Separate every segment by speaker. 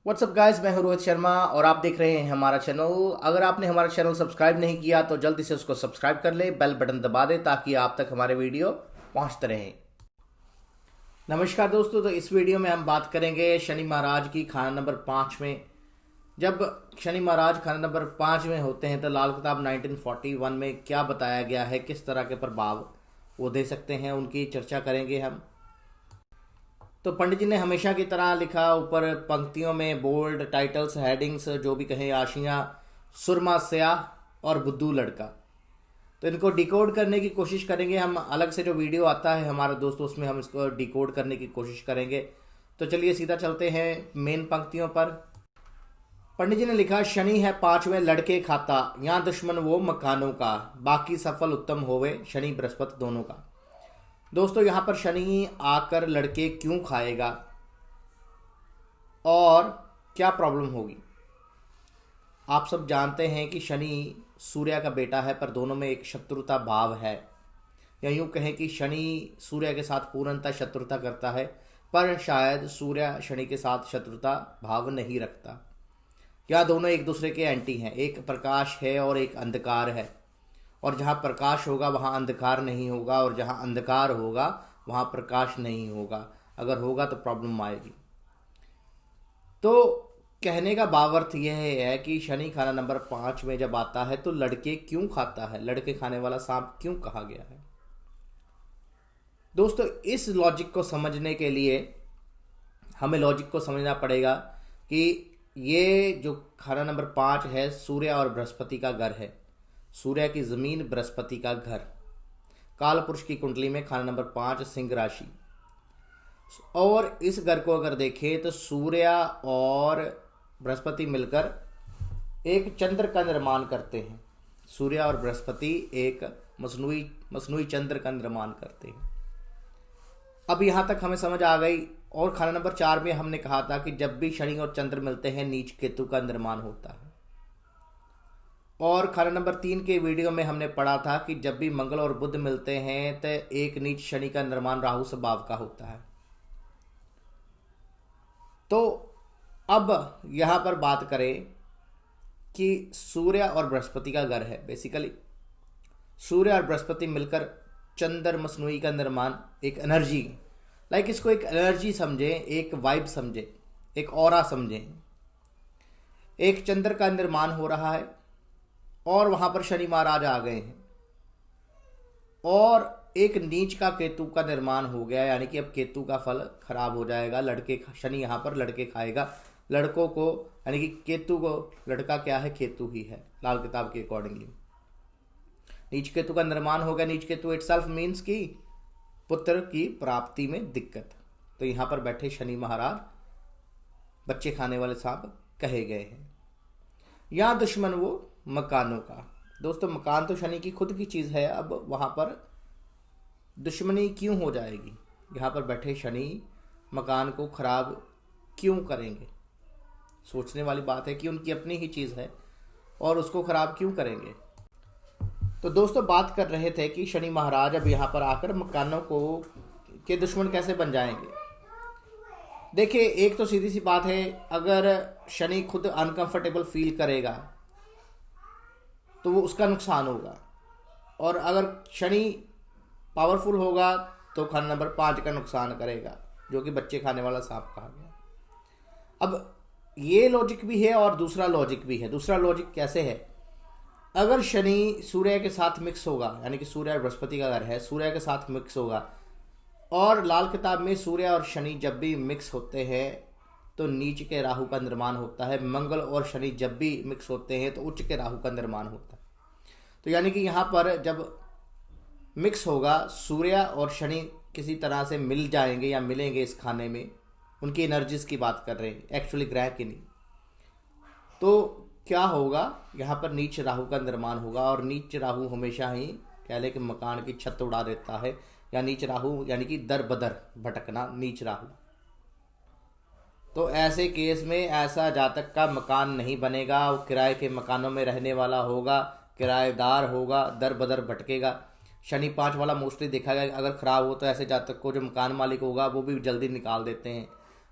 Speaker 1: WhatsApp guys, मैं हूं रोहित शर्मा और आप देख रहे हैं हमारा चैनल। अगर आपने हमारा चैनल सब्सक्राइब नहीं किया तो जल्दी से उसको सब्सक्राइब कर ले, बेल बटन दबा दे ताकि आप तक हमारे वीडियो पहुंचते रहें। नमस्कार दोस्तों, तो इस वीडियो में हम बात करेंगे शनि महाराज की खाना नंबर 5 में। जब शनि महाराज खाना नंबर 5 में होते हैं तो लाल किताब 1941 में क्या बताया गया है, किस तरह के प्रभाव वो दे सकते हैं, उनकी चर्चा करेंगे हम। तो पंडित जी ने हमेशा की तरह लिखा ऊपर पंक्तियों में बोल्ड टाइटल्स, हेडिंग्स, जो भी कहें, आशियाँ, सुरमा स्याह और बुद्धू लड़का। तो इनको डिकोड करने की कोशिश करेंगे हम। अलग से जो वीडियो आता है हमारा दोस्तों, उसमें हम इसको डिकोड करने की कोशिश करेंगे। तो चलिए सीधा चलते हैं मेन पंक्तियों पर। पंडित जी ने लिखा, शनि है 5वें लड़के खाता, यहाँ दुश्मन वो मकानों का, बाकी सफल उत्तम होवे शनि बृहस्पति दोनों का। दोस्तों, यहाँ पर शनि आकर लड़के क्यों खाएगा और क्या प्रॉब्लम होगी। आप सब जानते हैं कि शनि सूर्य का बेटा है, पर दोनों में एक शत्रुता भाव है, या यूँ कहें कि शनि सूर्य के साथ पूर्णतः शत्रुता करता है, पर शायद सूर्य शनि के साथ शत्रुता भाव नहीं रखता। या दोनों एक दूसरे के एंटी हैं, एक प्रकाश है और एक अंधकार है, और जहाँ प्रकाश होगा वहाँ अंधकार नहीं होगा, और जहाँ अंधकार होगा वहाँ प्रकाश नहीं होगा। अगर होगा तो प्रॉब्लम आएगी। तो कहने का भावार्थ यह है कि शनि खाना नंबर 5 में जब आता है तो लड़के क्यों खाता है, लड़के खाने वाला सांप क्यों कहा गया है। दोस्तों, इस लॉजिक को समझने के लिए हमें लॉजिक को समझना पड़ेगा कि ये जो खाना नंबर 5 है, सूर्य और बृहस्पति का घर है। सूर्य की ज़मीन, बृहस्पति का घर। काल पुरुष की कुंडली में खाना नंबर 5 सिंह राशि। और इस घर को अगर देखें तो सूर्य और बृहस्पति मिलकर एक चंद्र का निर्माण करते हैं। सूर्य और बृहस्पति एक मसनूई चंद्र का निर्माण करते हैं। अब यहाँ तक हमें समझ आ गई। और खाना नंबर 4 में हमने कहा था कि जब भी शनि और चंद्र मिलते हैं नीच केतु का निर्माण होता है। और खाना नंबर 3 के वीडियो में हमने पढ़ा था कि जब भी मंगल और बुध मिलते हैं तो एक नीच शनि का निर्माण राहु स्वभाव का होता है। तो अब यहाँ पर बात करें कि सूर्य और बृहस्पति का घर है। बेसिकली सूर्य और बृहस्पति मिलकर चंद्र मसनूई का निर्माण, एक एनर्जी, इसको एक एनर्जी समझें, एक वाइब समझें, एक ऑरा समझें। एक चंद्र का निर्माण हो रहा है और वहाँ पर शनि महाराज आ गए हैं, और एक नीच का केतु का निर्माण हो गया, यानी कि अब केतु का फल खराब हो जाएगा। शनि यहाँ पर लड़के खाएगा, लड़कों को, यानी कि केतु को। लड़का क्या है? केतु ही है लाल किताब के अकॉर्डिंगली। नीच केतु का निर्माण हो गया। नीच केतु इटसेल्फ मीन्स कि पुत्र की प्राप्ति में दिक्कत। तो यहाँ पर बैठे शनि महाराज बच्चे खाने वाले सांप कहे गए हैं। यहाँ दुश्मन वो मकानों का। दोस्तों, मकान तो शनि की खुद की चीज़ है, अब वहाँ पर दुश्मनी क्यों हो जाएगी? यहाँ पर बैठे शनि मकान को खराब क्यों करेंगे? सोचने वाली बात है कि उनकी अपनी ही चीज़ है और उसको खराब क्यों करेंगे। तो दोस्तों, बात कर रहे थे कि शनि महाराज अब यहाँ पर आकर मकानों को के दुश्मन कैसे बन जाएंगे। देखिए, एक तो सीधी सी बात है, अगर शनि खुद अनकंफर्टेबल फील करेगा तो वो उसका नुकसान होगा, और अगर शनि पावरफुल होगा तो खाना नंबर 5 का नुकसान करेगा, जो कि बच्चे खाने वाला सांप कहा गया। अब ये लॉजिक भी है और दूसरा लॉजिक भी है। दूसरा लॉजिक कैसे है? अगर शनि सूर्य के साथ मिक्स होगा, यानी कि सूर्य और बृहस्पति का घर है, सूर्य के साथ मिक्स होगा, और लाल किताब में सूर्य और शनि जब भी मिक्स होते हैं तो नीच के राहु का निर्माण होता है। मंगल और शनि जब भी मिक्स होते हैं तो उच्च के राहु का निर्माण होता है। तो यानी कि यहाँ पर जब मिक्स होगा, सूर्य और शनि किसी तरह से मिल जाएंगे या मिलेंगे इस खाने में, उनकी एनर्जीज की बात कर रहे हैं, एक्चुअली ग्रह की नहीं। तो क्या होगा? यहाँ पर नीच राहु का निर्माण होगा, और नीच राहु हमेशा ही कह लें कि मकान की छत उड़ा देता है, या नीच राहु यानी कि दर बदर भटकना, नीच राहु। तो ऐसे केस में ऐसा जातक का मकान नहीं बनेगा, वो किराए के मकानों में रहने वाला होगा, किराएदार होगा, दर बदर भटकेगा। शनि 5 वाला मोस्टली देखा गया, अगर ख़राब हो तो ऐसे जातक को जो मकान मालिक होगा वो भी जल्दी निकाल देते हैं।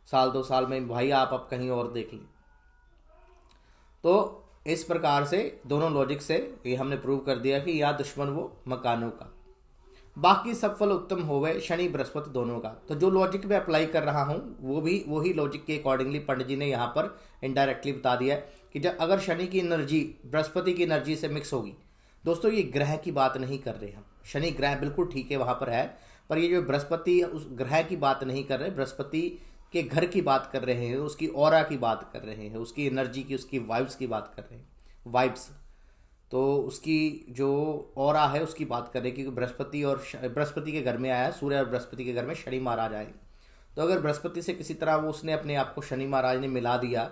Speaker 1: साल 2 साल में भाई आप अब कहीं और देख लें। तो इस प्रकार से दोनों लॉजिक से ये हमने प्रूव कर दिया कि या दुश्मन वो मकानों का। बाकी सब फल उत्तम हो गए शनि बृहस्पति दोनों का। तो जो लॉजिक मैं अप्लाई कर रहा हूँ वो भी वही लॉजिक के अकॉर्डिंगली पंडित जी ने यहाँ पर इनडायरेक्टली बता दिया है कि जब अगर शनि की एनर्जी बृहस्पति की एनर्जी से मिक्स होगी, दोस्तों ये ग्रह की बात नहीं कर रहे हम, शनि ग्रह बिल्कुल ठीक है वहाँ पर है, पर ये जो बृहस्पति उस ग्रह की बात नहीं कर रहे, बृहस्पति के घर की बात कर रहे हैं, उसकी ऑरा की बात कर रहे हैं, उसकी एनर्जी की, उसकी वाइब्स की बात कर रहे हैं, वाइब्स। तो उसकी जो ऑरा है उसकी बात करें, क्योंकि बृहस्पति और बृहस्पति के घर में आया है, सूर्य और बृहस्पति के घर में शनि महाराज आए। तो अगर बृहस्पति से किसी तरह वो उसने अपने आप को शनि महाराज ने मिला दिया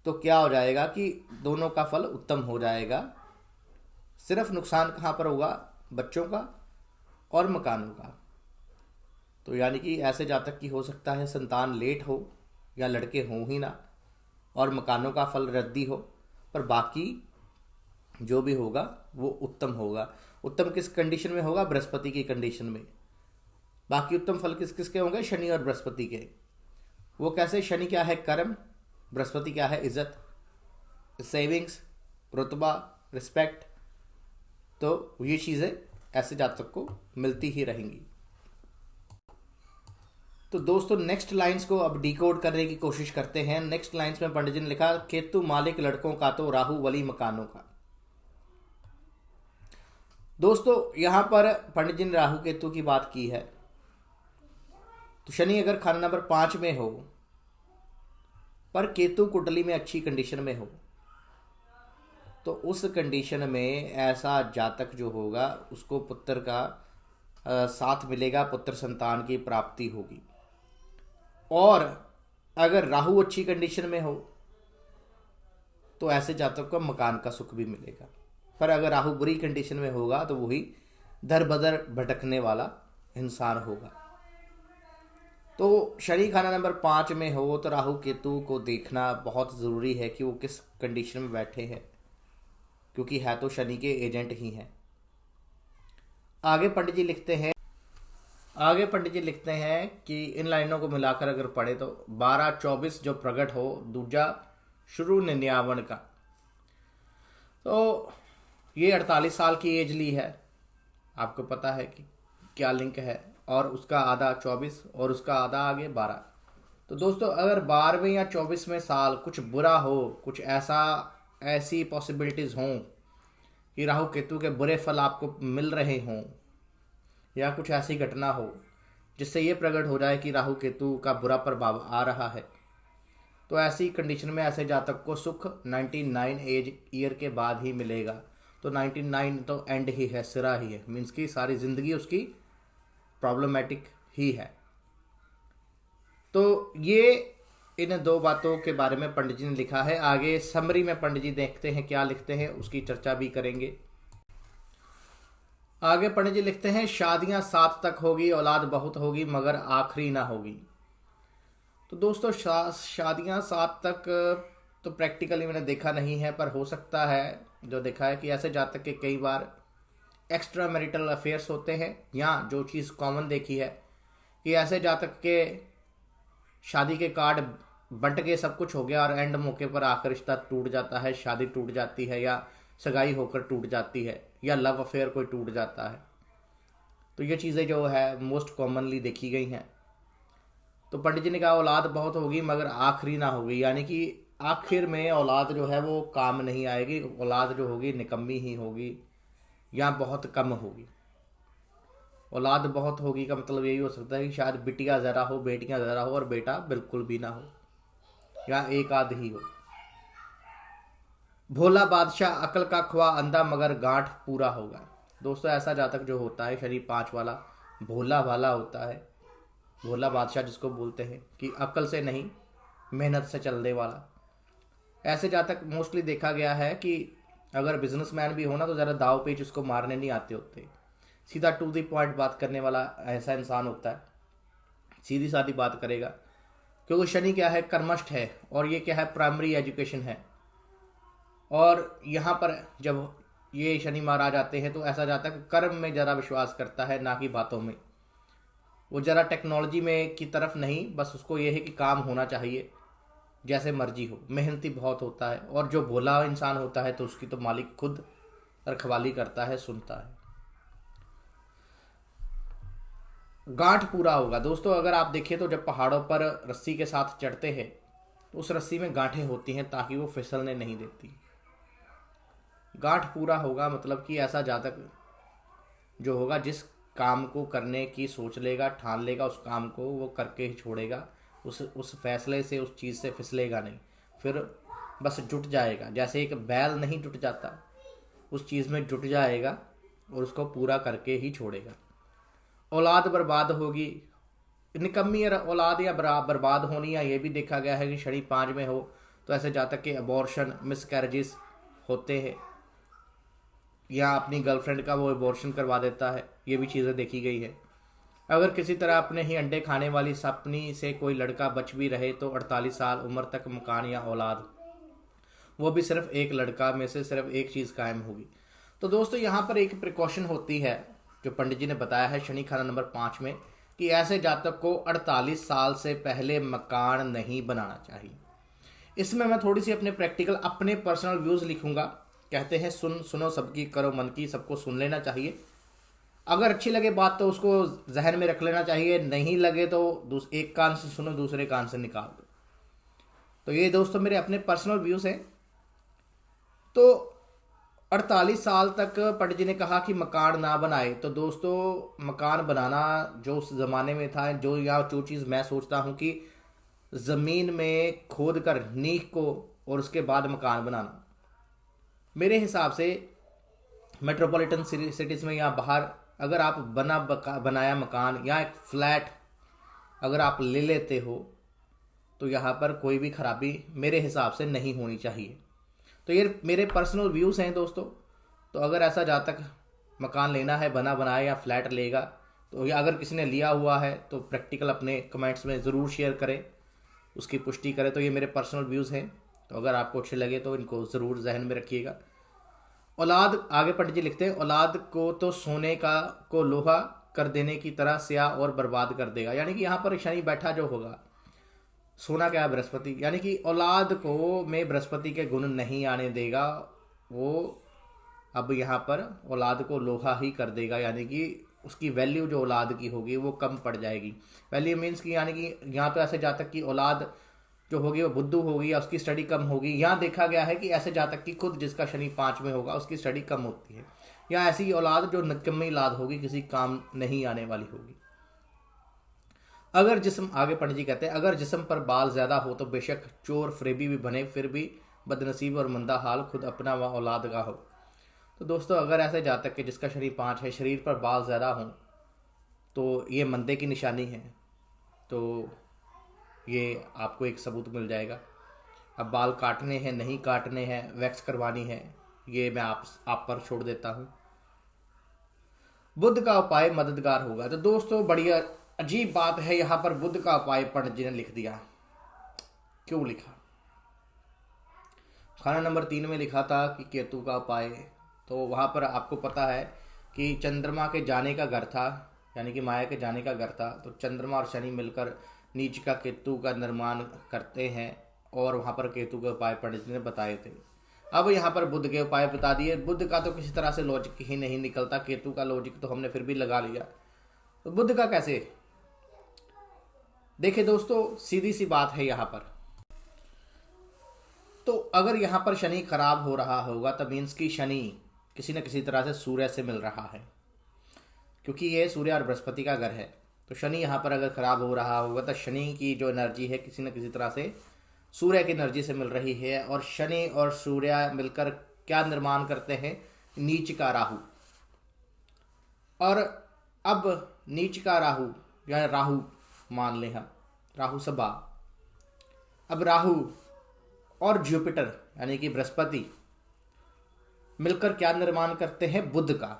Speaker 1: तो क्या हो जाएगा कि दोनों का फल उत्तम हो जाएगा। सिर्फ नुकसान कहाँ पर होगा? बच्चों का और मकानों का। तो यानी कि ऐसे जातक की हो सकता है संतान लेट हो या लड़के हों ही ना, और मकानों का फल रद्दी हो, पर बाकी जो भी होगा वो उत्तम होगा। उत्तम किस कंडीशन में होगा? बृहस्पति की कंडीशन में। बाकी उत्तम फल किस किसके होंगे? शनि और बृहस्पति के। वो कैसे? शनि क्या है? कर्म। बृहस्पति क्या है? इज्जत, सेविंग्स, रुतबा, रिस्पेक्ट। तो ये चीज़ें ऐसे जातक को मिलती ही रहेंगी। तो दोस्तों नेक्स्ट लाइंस को अब डिकोड करने की कोशिश करते हैं। नेक्स्ट लाइंस में पंडित जी ने लिखा, केतु मालिक लड़कों का तो राहु वली मकानों का। दोस्तों यहां पर पंडित जी ने राहु केतु की बात की है। तो शनि अगर खाना नंबर 5 में हो पर केतु कुंडली में अच्छी कंडीशन में हो, तो उस कंडीशन में ऐसा जातक जो होगा उसको पुत्र का साथ मिलेगा, पुत्र संतान की प्राप्ति होगी। और अगर राहु अच्छी कंडीशन में हो तो ऐसे जातक को मकान का सुख भी मिलेगा। पर अगर राहु बुरी कंडीशन में होगा तो वही दर बदर भटकने वाला इंसान होगा। तो शनि खाना नंबर 5 में हो तो राहु केतु को देखना बहुत ज़रूरी है कि वो किस कंडीशन में बैठे हैं, क्योंकि है तो शनि के एजेंट ही हैं। आगे पंडित जी लिखते हैं कि इन लाइनों को मिलाकर अगर पढ़े तो 12-24 जो प्रकट हो, दूजा शुरू 99 का। तो ये 48 साल की एज ली है, आपको पता है कि क्या लिंक है, और उसका आधा 24 और उसका आधा आगे 12। तो दोस्तों अगर 12वें या 24वें साल कुछ बुरा हो, कुछ ऐसी पॉसिबिलिटीज़ हों कि राहु केतु के बुरे फल आपको मिल रहे हों, या कुछ ऐसी घटना हो जिससे ये प्रकट हो जाए कि राहु केतु का बुरा प्रभाव आ रहा है, तो ऐसी कंडीशन में ऐसे जातक को सुख 99 एज ईयर के बाद ही मिलेगा। तो 99 तो एंड ही है, सिरा ही है, मीन्स की सारी ज़िंदगी उसकी प्रॉब्लमेटिक ही है। तो ये इन 2 बातों के बारे में पंडित जी ने लिखा है। आगे समरी में पंडित जी देखते हैं क्या लिखते हैं, उसकी चर्चा भी करेंगे। आगे पंडित जी लिखते हैं, शादियां 7 तक होगी, औलाद बहुत होगी मगर आखिरी ना होगी। तो दोस्तों शादियां 7 तक तो प्रैक्टिकली मैंने देखा नहीं है, पर हो सकता है जो देखा है कि ऐसे जातक के कई बार एक्स्ट्रा मैरिटल अफेयर्स होते हैं, या जो चीज़ कॉमन देखी है कि ऐसे जातक के शादी के कार्ड बंट के सब कुछ हो गया और एंड मौके पर आकर रिश्ता टूट जाता है, शादी टूट जाती है, या सगाई होकर टूट जाती है, या लव अफेयर कोई टूट जाता है। तो ये चीज़ें जो है मोस्ट कॉमनली देखी गई हैं। तो पंडित जी ने कहा औलाद बहुत होगी मगर आखिरी ना होगी, यानी कि आखिर में औलाद जो है वो काम नहीं आएगी, औलाद जो होगी निकम्मी ही होगी या बहुत कम होगी। औलाद बहुत होगी का मतलब यही हो सकता है कि शायद बिटिया ज़रा हो, बेटियां ज़रा हो, और बेटा बिल्कुल भी ना हो, या एक आध ही हो। भोला बादशाह अकल का ख्वा अंधा मगर गांठ पूरा होगा। दोस्तों ऐसा जातक जो होता है शनि 5 वाला, भोला भाला होता है, भोला बादशाह जिसको बोलते हैं कि अकल से नहीं मेहनत से चलने वाला। ऐसे जातक मोस्टली देखा गया है कि अगर बिजनेसमैन भी हो ना तो ज़रा दाव पेच उसको मारने नहीं आते होते, सीधा टू द पॉइंट बात करने वाला ऐसा इंसान होता है, सीधी सादी बात करेगा। क्योंकि शनि क्या है? कर्मष्ठ है, और ये क्या है? प्राइमरी एजुकेशन है। और यहाँ पर जब ये शनि महाराज आते हैं तो ऐसा जाता है कि कर्म में ज़रा विश्वास करता है, ना कि बातों में। वो ज़रा टेक्नोलॉजी में की तरफ नहीं, बस उसको ये है कि काम होना चाहिए, जैसे मर्जी हो। मेहनती बहुत होता है, और जो भोला इंसान होता है तो उसकी तो मालिक खुद रखवाली करता है, सुनता है। गांठ पूरा होगा दोस्तों। अगर आप देखें तो जब पहाड़ों पर रस्सी के साथ चढ़ते हैं तो उस रस्सी में गांठें होती हैं ताकि वो फिसलने नहीं देती। गांठ पूरा होगा मतलब कि ऐसा जातक जो होगा, जिस काम को करने की सोच लेगा, ठान लेगा, उस काम को वो करके ही छोड़ेगा। उस फैसले से, उस चीज़ से फिसलेगा नहीं, फिर बस जुट जाएगा। जैसे एक बैल नहीं जुट जाता, उस चीज़ में जुट जाएगा और उसको पूरा करके ही छोड़ेगा। औलाद बर्बाद होगी, निकम्मी औलाद या बर्बाद होनी, या ये भी देखा गया है कि शनि 5 में हो तो ऐसे जातक के अबॉर्शन, मिसकैरेजेस होते हैं, या अपनी गर्लफ्रेंड का वो अबॉर्शन करवा देता है। ये भी चीज़ें देखी गई है। अगर किसी तरह अपने ही अंडे खाने वाली सपनी से कोई लड़का बच भी रहे तो 48 साल उम्र तक मकान या औलाद, वो भी सिर्फ एक लड़का में से सिर्फ एक चीज़ कायम होगी। तो दोस्तों यहाँ पर एक प्रिकॉशन होती है जो पंडित जी ने बताया है शनि खाना नंबर 5 में, कि ऐसे जातक को 48 साल से पहले मकान नहीं बनाना चाहिए। इसमें मैं थोड़ी सी अपने प्रैक्टिकल, अपने पर्सनल व्यूज़ लिखूंगा। कहते हैं सुनो सबकी, करो मन की, सबको सुन लेना चाहिए। अगर अच्छी लगे बात तो उसको जहन में रख लेना चाहिए, नहीं लगे तो एक कान से सुनो, दूसरे कान से निकाल दो। तो ये दोस्तों मेरे अपने पर्सनल व्यूज़ हैं। तो 48 साल तक पंडित जी ने कहा कि मकान ना बनाए। तो दोस्तों मकान बनाना जो उस ज़माने में था, जो चीज़ मैं सोचता हूँ कि ज़मीन में खोद कर नींव को और उसके बाद मकान बनाना, मेरे हिसाब से मेट्रोपॉलिटन सिटीज़ में या बाहर अगर आप बनाया मकान या एक फ्लैट अगर आप ले लेते हो तो यहाँ पर कोई भी खराबी मेरे हिसाब से नहीं होनी चाहिए। तो ये मेरे पर्सनल व्यूज़ हैं दोस्तों। तो अगर ऐसा जातक मकान लेना है, बना बनाया या फ्लैट लेगा, तो या अगर किसी ने लिया हुआ है तो प्रैक्टिकल अपने कमेंट्स में ज़रूर शेयर करें, उसकी पुष्टि करें। तो ये मेरे पर्सनल व्यूज़ हैं, तो अगर आपको अच्छे लगे तो इनको ज़रूर जहन में रखिएगा। औलाद, आगे पंडित जी लिखते हैं, औलाद को तो सोने को लोहा कर देने की तरह स्याह और बर्बाद कर देगा। यानी कि यहाँ पर शनि बैठा जो होगा, सोना क्या है, बृहस्पति, यानी कि औलाद को में बृहस्पति के गुण नहीं आने देगा। वो अब यहाँ पर औलाद को लोहा ही कर देगा, यानी कि उसकी वैल्यू जो औलाद की होगी वो कम पड़ जाएगी। वैल्यू मीन्स कि यानी कि यहाँ तो ऐसे जातक की औलाद जो होगी वो बुद्धू होगी या उसकी स्टडी कम होगी। यहाँ देखा गया है कि ऐसे जातक की खुद जिसका शनि 5 में होगा उसकी स्टडी कम होती है, या ऐसी औलाद जो निकम्मी औलाद होगी, किसी काम नहीं आने वाली होगी। अगर जिस्म, आगे पंडित जी कहते हैं, अगर जिस्म पर बाल ज़्यादा हो तो बेशक चोर फरेबी भी बने, फिर भी बदनसीब और मंदा हाल खुद अपना व औलाद का हो। तो दोस्तों अगर ऐसे जातक के जिसका शनि 5 है, शरीर पर बाल ज़्यादा हों तो ये मंदे की निशानी है। तो ये आपको एक सबूत मिल जाएगा। अब बाल काटने हैं, नहीं काटने हैं, वैक्स करवानी है, ये मैं आप पर छोड़ देता हूँ। बुध का उपाय मददगार होगा। तो दोस्तों बढ़िया अजीब बात है, यहाँ पर बुध का उपाय पंडित जी ने लिख दिया। क्यों लिखा? खाना नंबर 3 में लिखा था कि केतु का उपाय, तो वहाँ पर आपको पता है कि चंद्रमा के जाने का घर था, यानी कि माया के जाने का घर था। तो चंद्रमा और शनि मिलकर नीच का केतु का निर्माण करते हैं, और वहाँ पर केतु के उपाय पंडित जी ने बताए थे। अब यहाँ पर बुध के उपाय बता दिए। बुध का तो किसी तरह से लॉजिक ही नहीं निकलता, केतु का लॉजिक तो हमने फिर भी लगा लिया, तो बुध का कैसे? देखिए दोस्तों सीधी सी बात है यहाँ पर। तो अगर यहाँ पर शनि खराब हो रहा होगा तो मीन्स कि शनि किसी न किसी तरह से सूर्य से मिल रहा है, क्योंकि ये सूर्य और बृहस्पति का घर है। तो शनि यहाँ पर अगर खराब हो रहा होगा तो शनि की जो एनर्जी है किसी न किसी तरह से सूर्य की एनर्जी से मिल रही है। और शनि और सूर्य मिलकर क्या निर्माण करते हैं? नीच का राहु। और अब नीच का राहु या राहु मान लें हम, राहु सभा, अब राहु और जुपिटर यानी कि बृहस्पति मिलकर क्या निर्माण करते हैं? बुध का।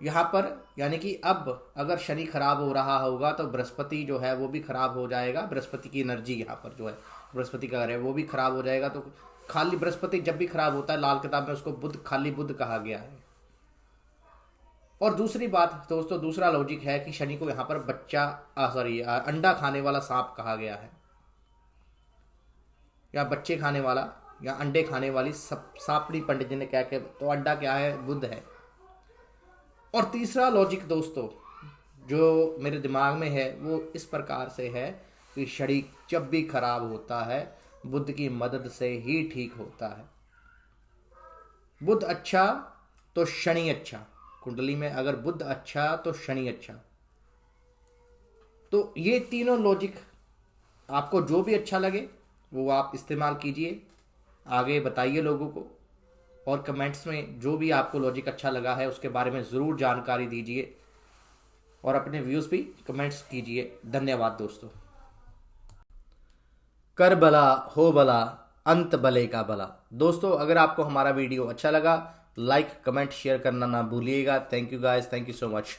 Speaker 1: यहाँ पर यानी कि अब अगर शनि खराब हो रहा होगा तो बृहस्पति जो है वो भी खराब हो जाएगा। बृहस्पति की एनर्जी यहाँ पर जो है बृहस्पति का घर है वो भी खराब हो जाएगा। तो खाली बृहस्पति जब भी खराब होता है, लाल किताब में उसको बुध, खाली बुध कहा गया है। और दूसरी बात दोस्तों, दूसरा लॉजिक है कि शनि को यहाँ पर अंडा खाने वाला सांप कहा गया है, या बच्चे खाने वाला या अंडे खाने वाली सांपड़ी पंडित जी ने क्या क्या, तो अंडा क्या है, बुध है। और तीसरा लॉजिक दोस्तों जो मेरे दिमाग में है वो इस प्रकार से है कि शनि जब भी खराब होता है बुध की मदद से ही ठीक होता है। बुध अच्छा तो शनि अच्छा, कुंडली में अगर बुध अच्छा तो शनि अच्छा। तो ये तीनों लॉजिक आपको जो भी अच्छा लगे वो आप इस्तेमाल कीजिए, आगे बताइए लोगों को, और कमेंट्स में जो भी आपको लॉजिक अच्छा लगा है उसके बारे में ज़रूर जानकारी दीजिए और अपने व्यूज़ भी कमेंट्स कीजिए। धन्यवाद दोस्तों। कर भला हो भला अंत भले का भला। दोस्तों अगर आपको हमारा वीडियो अच्छा लगा लाइक कमेंट शेयर करना ना भूलिएगा। Thank you guys, thank you so much.